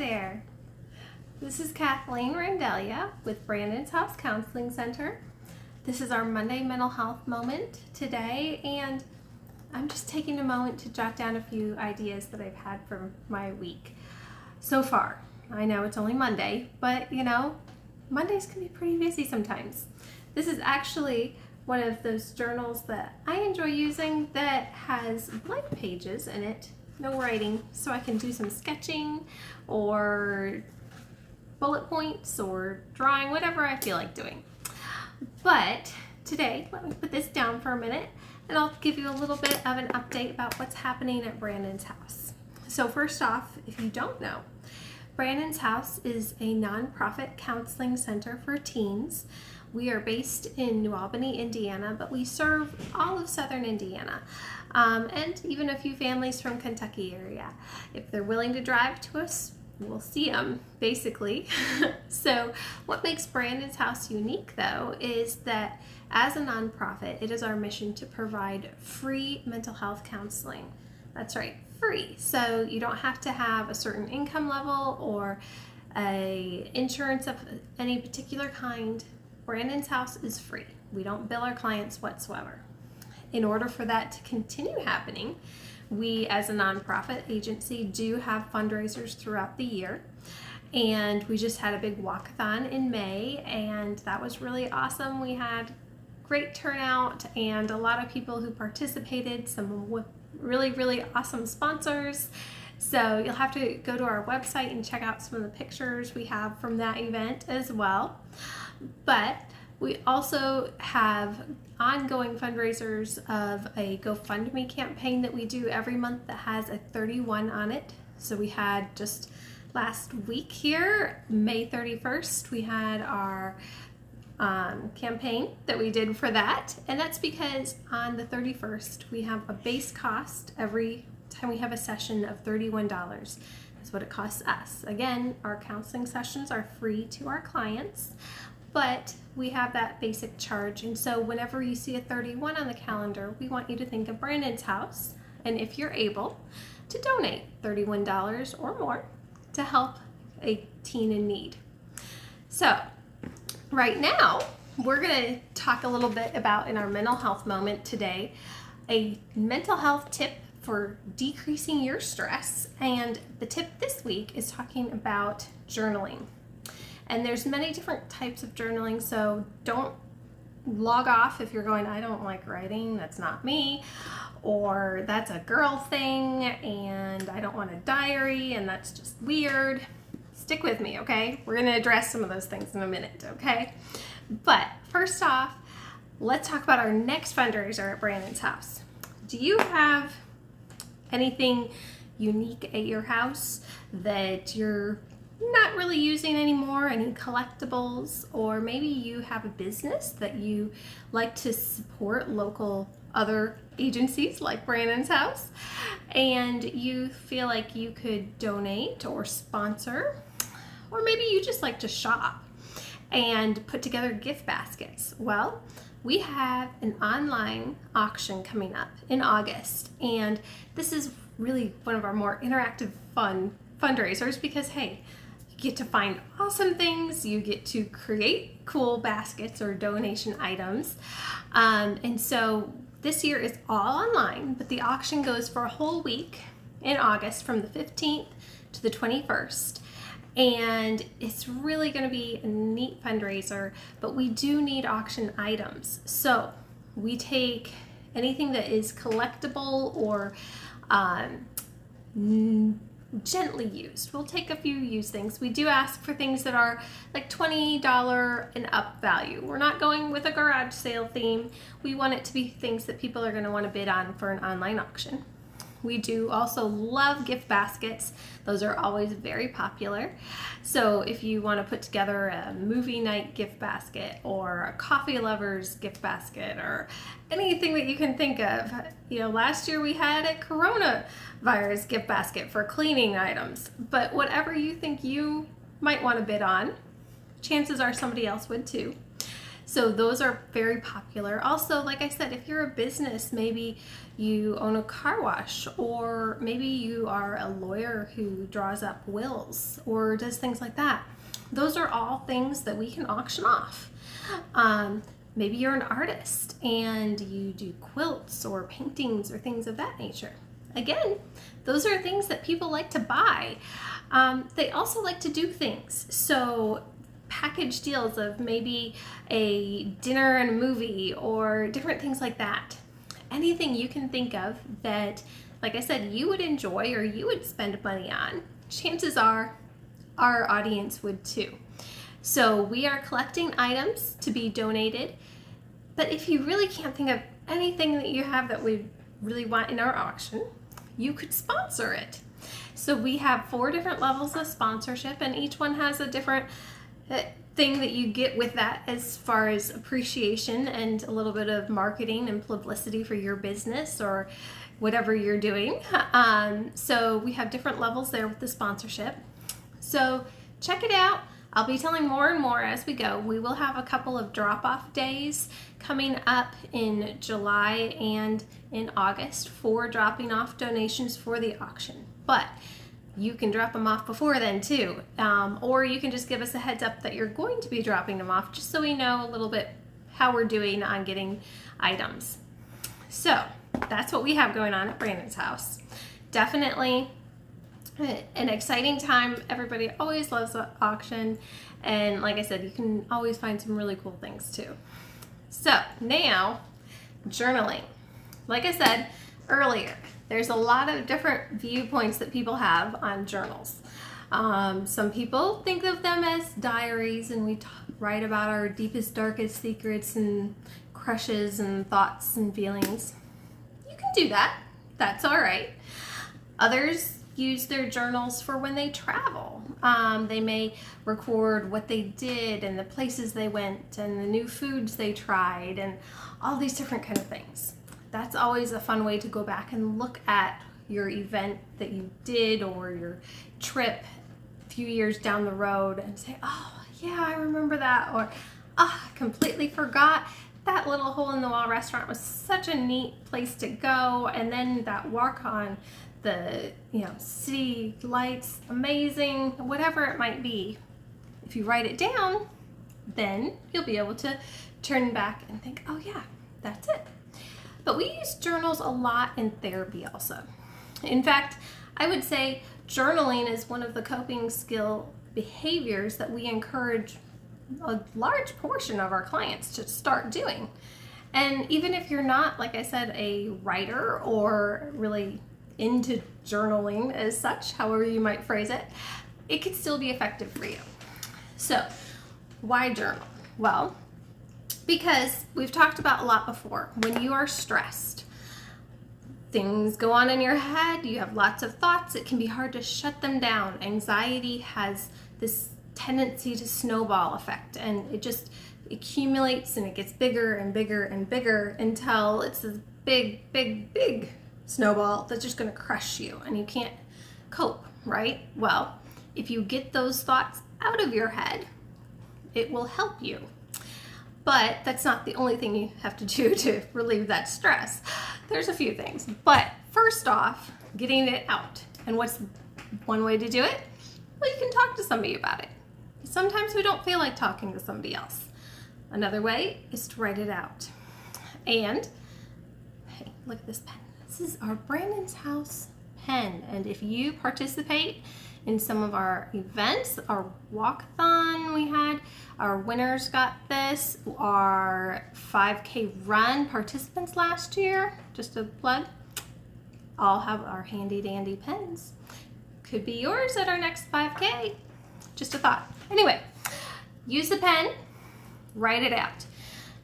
there. This is Kathleen Randelia with Brandon's House Counseling Center. This is our Monday mental health moment today, and I'm just taking a moment to jot down a few ideas that I've had from my week so far. I know it's only Monday, but you know, Mondays can be pretty busy sometimes. This is actually one of those journals that I enjoy using that has blank pages in it, no writing, so I can do some sketching or bullet points or drawing, whatever I feel like doing. But today, let me put this down for a minute and I'll give you a little bit of an update about what's happening at Brandon's House. So first off, if you don't know, Brandon's House is a nonprofit counseling center for teens. We are based in New Albany, Indiana, but we serve all of southern Indiana and even a few families from Kentucky area. If they're willing to drive to us, we'll see them, basically. So what makes Brandon's House unique, though, is that as a nonprofit, it is our mission to provide free mental health counseling. That's right, free. So you don't have to have a certain income level or insurance of any particular kind. Brandon's House is free. We don't bill our clients whatsoever. In order for that to continue happening, we as a nonprofit agency do have fundraisers throughout the year. And we just had a big walkathon in May, and that was really awesome. We had great turnout and a lot of people who participated, some with really awesome sponsors. So you'll have to go to our website and check out some of the pictures we have from that event as well. But we also have ongoing fundraisers of a GoFundMe campaign that we do every month that has a 31 on it. So we had just last week here, May 31st, we had our campaign that we did for that. And that's because on the 31st, we have a base cost every time we have a session of $31. That's what it costs us. Again, our counseling sessions are free to our clients, but we have that basic charge. And so whenever you see a 31 on the calendar, we want you to think of Brandon's House, and if you're able, to donate $31 or more to help a teen in need. So right now, we're going to talk a little bit about, in our mental health moment today, a mental health tip for decreasing your stress. And the tip this week is talking about journaling. And there's many different types of journaling, so don't log off if you're going, I don't like writing, that's not me, or that's a girl thing, and I don't want a diary, and that's just weird. Stick with me, okay? We're gonna address some of those things in a minute, okay? But first off, let's talk about our next fundraiser at Brandon's House. Do you have anything unique at your house that you're not really using anymore, any collectibles, or maybe you have a business that you like to support local other agencies like Brandon's House, and you feel like you could donate or sponsor, or maybe you just like to shop and put together gift baskets. Well, we have an online auction coming up in August, and this is really one of our more interactive, fun fundraisers because, hey, you get to find awesome things, you get to create cool baskets or donation items. And so this year is all online, but the auction goes for a whole week in August from the 15th to the 21st. And it's really going to be a neat fundraiser, but we do need auction items. So we take anything that is collectible or gently used. We'll take a few used things. We do ask for things that are like $20 and up value. We're not going with a garage sale theme. We want it to be things that people are going to want to bid on for an online auction. We do also love gift baskets. Those are always very popular. So if you want to put together a movie night gift basket or a coffee lovers gift basket or anything that you can think of. You know, last year we had a coronavirus gift basket for cleaning items, but whatever you think you might want to bid on, chances are somebody else would too. So those are very popular. Also, like I said, if you're a business, maybe you own a car wash, or maybe you are a lawyer who draws up wills or does things like that. Those are all things that we can auction off. Maybe you're an artist and you do quilts or paintings or things of that nature. Again, those are things that people like to buy. They also like to do things. So package deals of maybe a dinner and a movie or different things like that. Anything you can think of that, like I said, you would enjoy or you would spend money on, chances are our audience would too. So we are collecting items to be donated, but if you really can't think of anything that you have that we really want in our auction, you could sponsor it. So we have 4 different levels of sponsorship, and each one has a different thing that you get with that as far as appreciation and a little bit of marketing and publicity for your business or whatever you're doing. So we have different levels there with the sponsorship. So check it out. I'll be telling more and more as we go. We will have a couple of drop-off days coming up in July and in August for dropping off donations for the auction. But you can drop them off before then too. Or you can just give us a heads up that you're going to be dropping them off, just so we know a little bit how we're doing on getting items. So that's what we have going on at Brandon's house. Definitely an exciting time. Everybody always loves the auction, and like I said, you can always find some really cool things too. So now, journaling. Like I said earlier, there's a lot of different viewpoints that people have on journals. Some people think of them as diaries, and we write about our deepest, darkest secrets and crushes and thoughts and feelings. You can do that. That's all right. Others use their journals for when they travel. They may record what they did and the places they went and the new foods they tried and all these different kind of things. That's always a fun way to go back and look at your event that you did or your trip a few years down the road and say, oh yeah, I remember that, or oh, I completely forgot. That little hole-in-the-wall restaurant was such a neat place to go, and then that walk on the city lights, amazing, whatever it might be. If you write it down, then you'll be able to turn back and think, oh yeah, that's it. But we use journals a lot in therapy also. In fact, I would say journaling is one of the coping skill behaviors that we encourage a large portion of our clients to start doing. And even if you're not, like I said, a writer or really into journaling as such, however you might phrase it, it could still be effective for you. So why journal? Well, because we've talked about a lot before. When you are stressed, things go on in your head, you have lots of thoughts, it can be hard to shut them down. Anxiety has this tendency to snowball effect, and it just accumulates and it gets bigger and bigger and bigger until it's this big snowball that's just going to crush you and you can't cope, right? Well, if you get those thoughts out of your head, it will help you. But that's not the only thing you have to do to relieve that stress. There's a few things. But first off, getting it out. And what's one way to do it? Well, you can talk to somebody about it. Sometimes we don't feel like talking to somebody else. Another way is to write it out. And, hey, look at this pen. This is our Brandon's House pen. And if you participate in some of our events, our walkathon we had, our winners got this, our 5K run participants last year, just a plug, all have our handy dandy pens. Could be yours at our next 5K. Just a thought. Anyway, use the pen, write it out.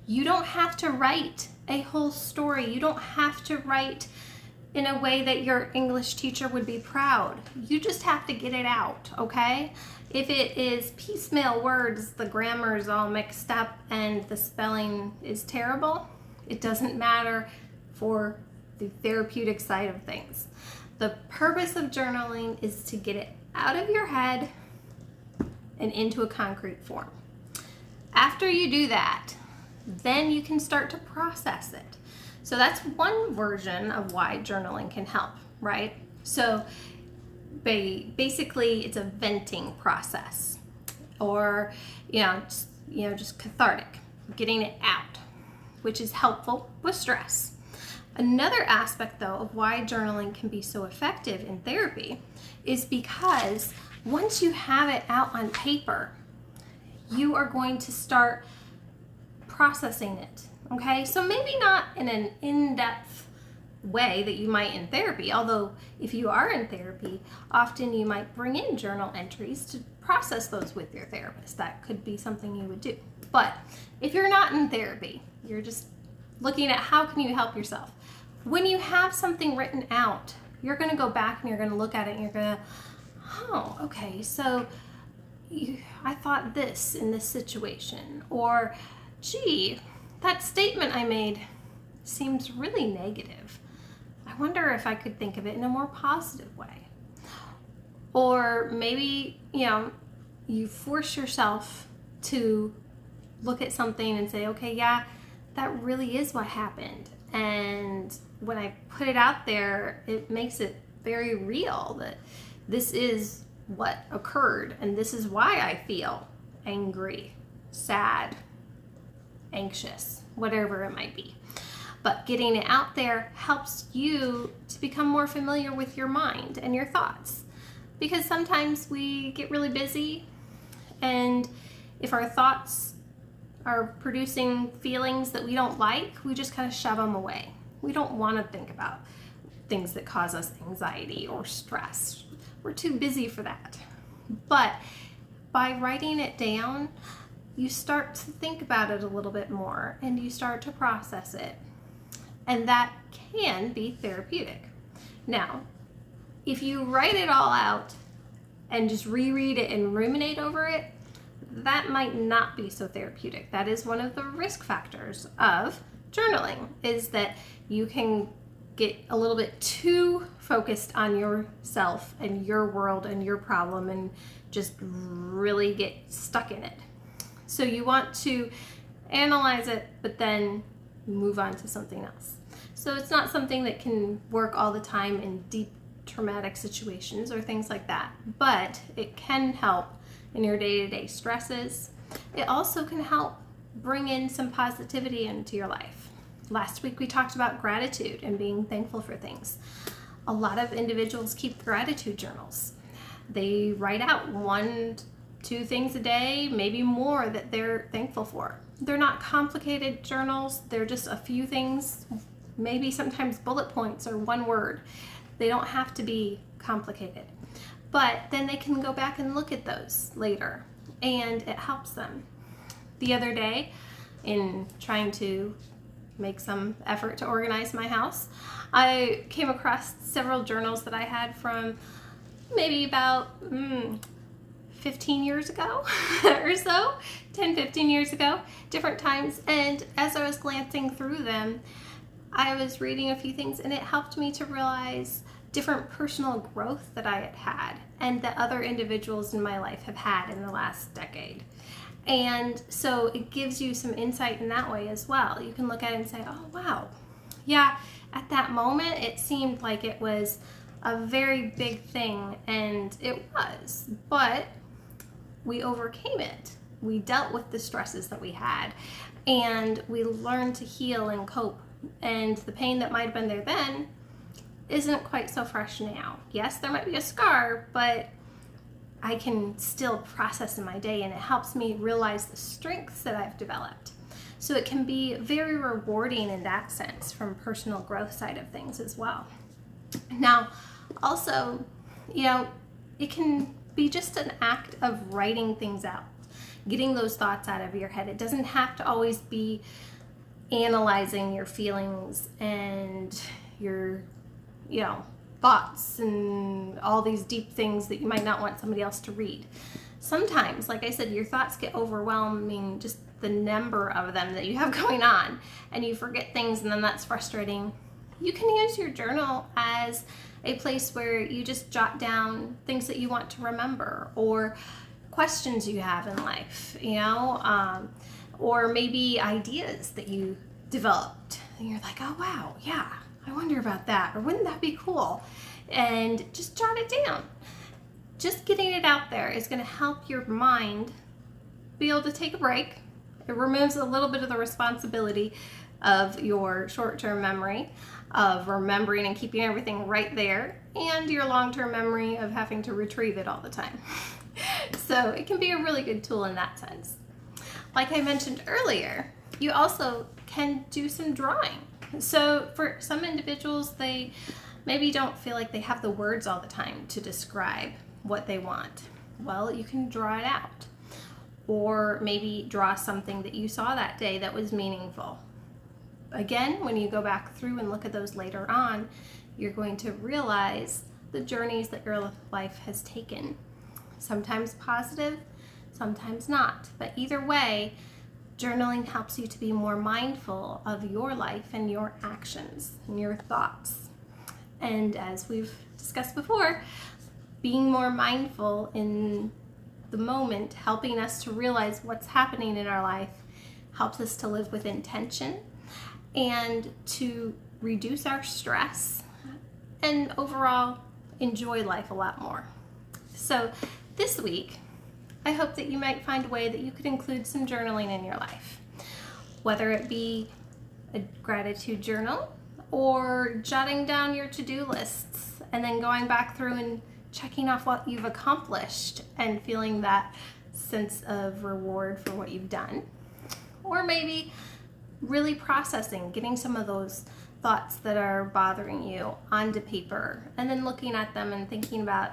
You don't have to write a whole story. You don't have to write in a way that your English teacher would be proud. You just have to get it out, okay? If it is piecemeal words, the grammar is all mixed up and the spelling is terrible, it doesn't matter for the therapeutic side of things. The purpose of journaling is to get it out of your head and into a concrete form. After you do that, then you can start to process it. So that's one version of why journaling can help, right? So basically it's a venting process, or just cathartic, getting it out, which is helpful with stress. Another aspect, though, of why journaling can be so effective in therapy is because once you have it out on paper, you are going to start processing it, okay? So maybe not in an in-depth way that you might in therapy, although if you are in therapy, often you might bring in journal entries to process those with your therapist. That could be something you would do. But if you're not in therapy, you're just looking at how can you help yourself. When you have something written out, you're going to go back and you're going to look at it and you're going to, oh, okay, so I thought this in this situation, or gee, that statement I made seems really negative. I wonder if I could think of it in a more positive way. Or maybe, you force yourself to look at something and say, okay, yeah, that really is what happened. And when I put it out there, it makes it very real that this is what occurred and this is why I feel angry, sad, anxious, whatever it might be. But getting it out there helps you to become more familiar with your mind and your thoughts. Because sometimes we get really busy, and if our thoughts are producing feelings that we don't like, we just kind of shove them away. We don't want to think about things that cause us anxiety or stress. We're too busy for that. But by writing it down, you start to think about it a little bit more and you start to process it. And that can be therapeutic. Now, if you write it all out and just reread it and ruminate over it, that might not be so therapeutic. That is one of the risk factors of journaling, is that you can get a little bit too focused on yourself and your world and your problem and just really get stuck in it. So you want to analyze it, but then move on to something else. So it's not something that can work all the time in deep traumatic situations or things like that, but it can help in your day-to-day stresses. It also can help bring in some positivity into your life. Last week we talked about gratitude and being thankful for things. A lot of individuals keep gratitude journals. They write out 1-2 things a day, maybe more, that they're thankful for. They're not complicated journals. They're just a few things, maybe sometimes bullet points or one word. They don't have to be complicated. But then they can go back and look at those later, and it helps them. The other day, in trying to make some effort to organize my house, I came across several journals that I had from maybe about 15 years ago or so, 10-15 years ago, different times. And as I was glancing through them, I was reading a few things, and it helped me to realize different personal growth that I had had and that other individuals in my life have had in the last decade. And so it gives you some insight in that way as well. You can look at it and say, oh wow, yeah, at that moment it seemed like it was a very big thing, and it was, but we overcame it. We dealt with the stresses that we had, and we learned to heal and cope, and the pain that might have been there then isn't quite so fresh now. Yes, there might be a scar, but I can still process in my day, and it helps me realize the strengths that I've developed. So it can be very rewarding in that sense from personal growth side of things as well. Now, also, it can be just an act of writing things out, getting those thoughts out of your head. It doesn't have to always be analyzing your feelings and your thoughts and all these deep things that you might not want somebody else to read. Sometimes, like I said, your thoughts get overwhelming, just the number of them that you have going on, and you forget things, and then that's frustrating. You can use your journal as a place where you just jot down things that you want to remember, or questions you have in life, or maybe ideas that you developed and you're like, oh wow, yeah, I wonder about that, or wouldn't that be cool? And just jot it down. Just getting it out there is going to help your mind be able to take a break. It removes a little bit of the responsibility of your short-term memory of remembering and keeping everything right there, and your long-term memory of having to retrieve it all the time. So it can be a really good tool in that sense. Like I mentioned earlier, you also can do some drawing. So for some individuals, they maybe don't feel like they have the words all the time to describe what they want. Well, you can draw it out. Or maybe draw something that you saw that day that was meaningful. Again, when you go back through and look at those later on, you're going to realize the journeys that your life has taken. Sometimes positive, sometimes not. But either way, journaling helps you to be more mindful of your life and your actions and your thoughts. And as we've discussed before, being more mindful in the moment, helping us to realize what's happening in our life, helps us to live with intention and to reduce our stress and overall enjoy life a lot more. So this week, I hope that you might find a way that you could include some journaling in your life, whether it be a gratitude journal or jotting down your to-do lists and then going back through and checking off what you've accomplished and feeling that sense of reward for what you've done. Or maybe really processing, getting some of those thoughts that are bothering you onto paper and then looking at them and thinking about,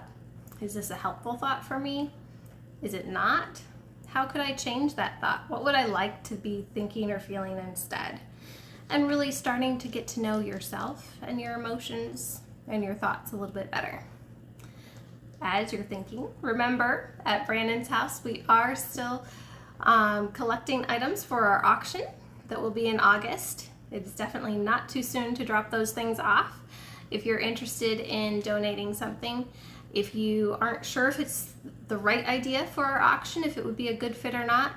is this a helpful thought for me? Is it not? How could I change that thought? What would I like to be thinking or feeling instead? And really starting to get to know yourself and your emotions and your thoughts a little bit better. As you're thinking, remember at Brandon's house, we are still collecting items for our auction that will be in August. It's definitely not too soon to drop those things off. If you're interested in donating something, if you aren't sure if it's the right idea for our auction, if it would be a good fit or not,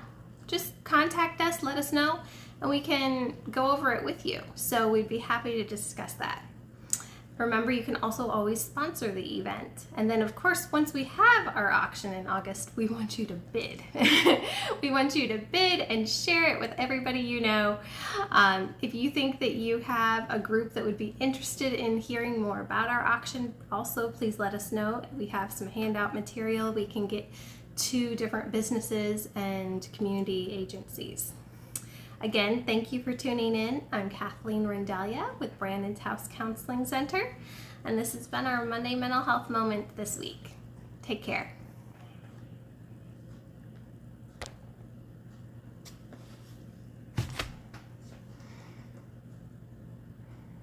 just contact us, let us know, and we can go over it with you. So we'd be happy to discuss that. Remember, you can also always sponsor the event. And then, of course, once we have our auction in August, we want you to bid. We want you to bid and share it with everybody you know. If you think that you have a group that would be interested in hearing more about our auction, also please let us know. We have some handout material we can get to different businesses and community agencies. Again, thank you for tuning in. I'm Kathleen Rendalia with Brandon's House Counseling Center, and this has been our Monday Mental Health Moment this week. Take care.